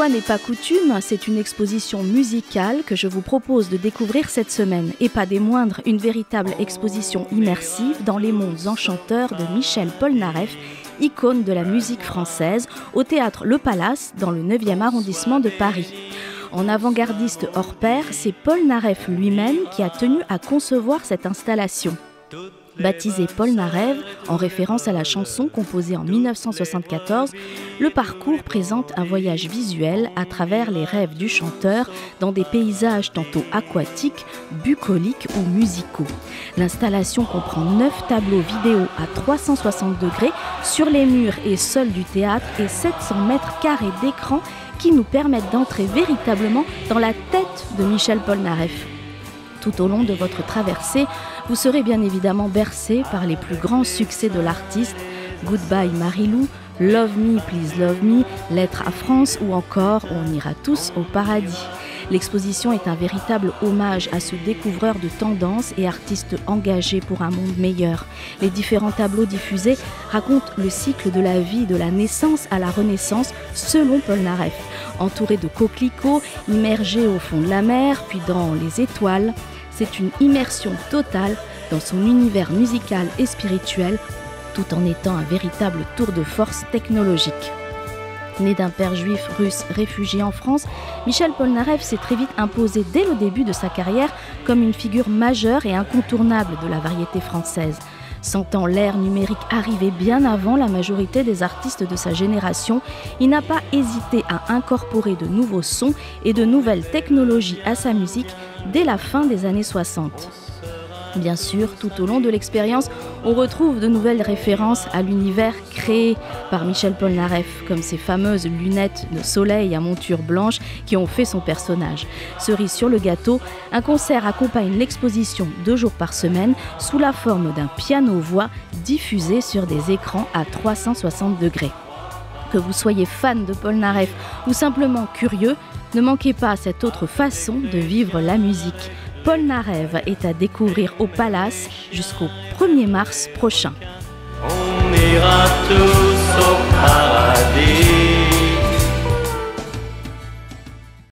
fois n'est pas coutume, c'est une exposition musicale que je vous propose de découvrir cette semaine. Et pas des moindres, une véritable exposition immersive dans les mondes enchanteurs de Michel Polnareff, icône de la musique française, au théâtre Le Palace, dans le 9e arrondissement de Paris. En avant-gardiste hors pair, c'est Polnareff lui-même qui a tenu à concevoir cette installation. Baptisé Polnareff, en référence à la chanson composée en 1974, le parcours présente un voyage visuel à travers les rêves du chanteur dans des paysages tantôt aquatiques, bucoliques ou musicaux. L'installation comprend 9 tableaux vidéo à 360 degrés sur les murs et sols du théâtre et 700 mètres carrés d'écran qui nous permettent d'entrer véritablement dans la tête de Michel Polnareff. Tout au long de votre traversée, vous serez bien évidemment bercé par les plus grands succès de l'artiste, Goodbye Marilou, Love Me, Please Love Me, Lettre à France ou encore On ira tous au paradis. L'exposition est un véritable hommage à ce découvreur de tendances et artiste engagé pour un monde meilleur. Les différents tableaux diffusés racontent le cycle de la vie de la naissance à la renaissance selon Polnareff. Entouré de coquelicots, immergé au fond de la mer, puis dans les étoiles, c'est une immersion totale dans son univers musical et spirituel, tout en étant un véritable tour de force technologique. Né d'un père juif russe réfugié en France, Michel Polnareff s'est très vite imposé dès le début de sa carrière comme une figure majeure et incontournable de la variété française. Sentant l'ère numérique arriver bien avant la majorité des artistes de sa génération, il n'a pas hésité à incorporer de nouveaux sons et de nouvelles technologies à sa musique dès la fin des années 60. Bien sûr, tout au long de l'expérience, on retrouve de nouvelles références à l'univers créé par Michel Polnareff, comme ces fameuses lunettes de soleil à monture blanche qui ont fait son personnage. Cerise sur le gâteau, un concert accompagne l'exposition 2 jours par semaine sous la forme d'un piano-voix diffusé sur des écrans à 360 degrés. Que vous soyez fan de Polnareff ou simplement curieux, ne manquez pas cette autre façon de vivre la musique. Polnareff est à découvrir au Palace jusqu'au 1er mars prochain. On ira tous au paradis.